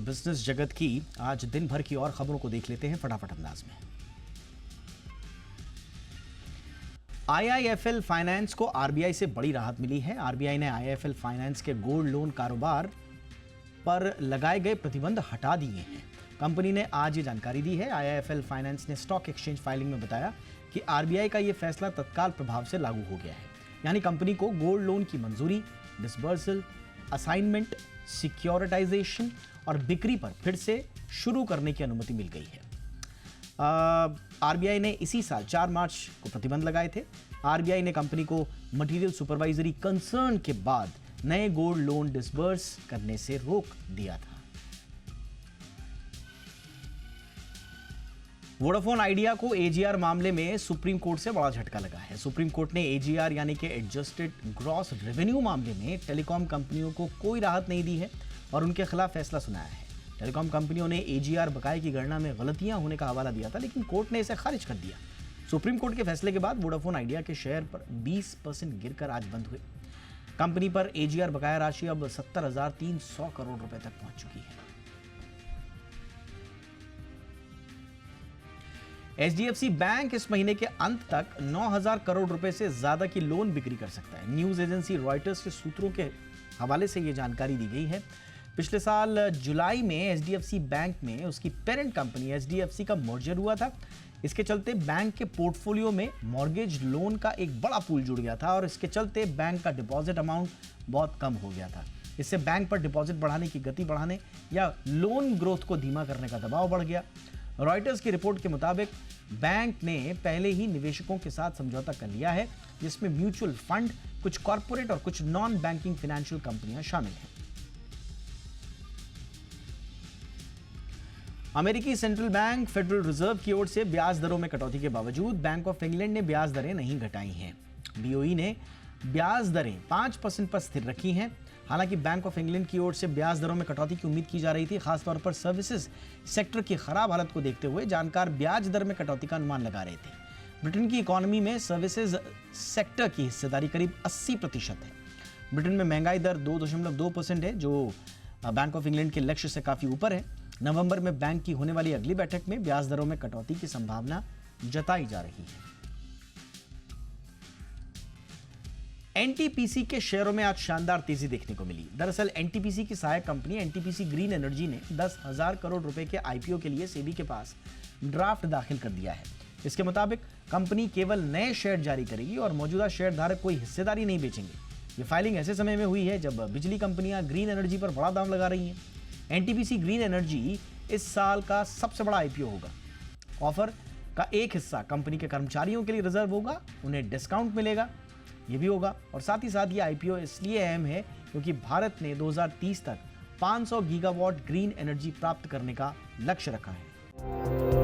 Business जगत की आज दिन भर की और खबरों को देख लेते हैं फटाफट अंदाज में। आईआईएफएल फाइनेंस को आरबीआई से बड़ी राहत मिली है। आरबीआई ने आईआईएफएल फाइनेंस के गोल्ड लोन कारोबार पर लगाए गए प्रतिबंध हटा दिए हैं। कंपनी ने आज ये जानकारी दी है। आईआईएफएल फाइनेंस ने स्टॉक एक्सचेंज फाइलिंग में बताया कि आरबीआई का यह फैसला तत्काल प्रभाव से लागू हो गया है, यानी कंपनी को गोल्ड लोन की मंजूरी, डिसबर्सल, असाइनमेंट, सिक्योरिटाइजेशन और बिक्री पर फिर से शुरू करने की अनुमति मिल गई है। आरबीआई ने इसी साल 4 मार्च को प्रतिबंध लगाए थे। आरबीआई ने कंपनी को मटेरियल सुपरवाइजरी कंसर्न के बाद नए गोल्ड लोन डिसबर्स करने से रोक दिया था। वोडाफोन आइडिया को एजीआर मामले में सुप्रीम कोर्ट से बड़ा झटका लगा है। सुप्रीम कोर्ट ने एजीआर यानी कि एडजस्टेड ग्रॉस रेवेन्यू मामले में टेलीकॉम कंपनियों को कोई राहत नहीं दी है और उनके खिलाफ फैसला सुनाया है। टेलीकॉम कंपनियों ने एजीआर बकाये की गणना में गलतियां होने का हवाला दिया था, लेकिन कोर्ट ने इसे खारिज कर दिया। सुप्रीम कोर्ट के फैसले के बाद वोडाफोन आइडिया के शेयर पर 20% गिरकर आज बंद हुए। कंपनी पर एजीआर बकाया राशि अब 70,300 करोड़ रुपए तक पहुंच चुकी है। एचडीएफसी बैंक इस महीने के अंत तक 9,000 करोड़ रुपए से ज्यादा की लोन बिक्री कर सकता है। न्यूज एजेंसी रॉयटर्स के सूत्रों के हवाले से यह जानकारी दी गई है। पिछले साल जुलाई में एचडीएफसी बैंक में उसकी पेरेंट कंपनी एचडीएफसी का मर्जर हुआ था। इसके चलते बैंक के पोर्टफोलियो में मॉर्गेज लोन का एक बड़ा पूल जुड़ गया था और इसके चलते बैंक का डिपॉजिट अमाउंट बहुत कम हो गया था। इससे बैंक पर डिपॉजिट बढ़ाने की गति बढ़ाने या लोन ग्रोथ को धीमा करने का दबाव बढ़ गया। रॉयटर्स की रिपोर्ट के मुताबिक बैंक ने पहले ही निवेशकों के साथ समझौता कर लिया है, जिसमें म्यूचुअल फंड, कुछ कॉर्पोरेट और कुछ नॉन बैंकिंग फाइनेंशियल कंपनियां शामिल हैं। अमेरिकी सेंट्रल बैंक फेडरल रिजर्व की ओर से ब्याज दरों में कटौती के बावजूद बैंक ऑफ इंग्लैंड ने ब्याज दरें नहीं घटाई हैं। बीओई ने ब्याज दरें 5% पर स्थिर रखी हैं। हालांकि बैंक ऑफ इंग्लैंड की ओर से ब्याज दरों में कटौती की उम्मीद की जा रही थी, खासतौर पर सर्विसेज सेक्टर की खराब हालत को देखते हुए जानकार ब्याज दर में कटौती का अनुमान लगा रहे थे। ब्रिटेन की इकोनॉमी में सर्विसेज सेक्टर की हिस्सेदारी करीब 80% है। ब्रिटेन में महंगाई दर 2.2% है, जो बैंक ऑफ इंग्लैंड के लक्ष्य से काफी ऊपर है। नवंबर में बैंक की होने वाली अगली बैठक में ब्याज दरों में कटौती की संभावना जताई जा रही है। एनटीपीसी के शेयरों में आज शानदार तेजी देखने को मिली। दरअसल एनटीपीसी की सहायक कंपनी एनटीपीसी ग्रीन एनर्जी ने 10,000 करोड़ रुपए के आईपीओ के लिए सेबी के पास ड्राफ्ट दाखिल कर दिया है। इसके मुताबिक कंपनी केवल नए शेयर जारी करेगी और मौजूदा शेयर धारक कोई हिस्सेदारी नहीं बेचेंगे। ये फाइलिंग ऐसे समय में हुई है जब बिजली कंपनियां ग्रीन एनर्जी पर बड़ा दाम लगा रही हैं। एनटीपीसी ग्रीन एनर्जी इस साल का सबसे बड़ा आईपीओ होगा। ऑफर का एक हिस्सा कंपनी के कर्मचारियों के लिए रिजर्व होगा, उन्हें डिस्काउंट मिलेगा, ये भी होगा। और साथ ही साथ ये आईपीओ इसलिए अहम है क्योंकि भारत ने 2030 तक 500 गीगावाट ग्रीन एनर्जी प्राप्त करने का लक्ष्य रखा है।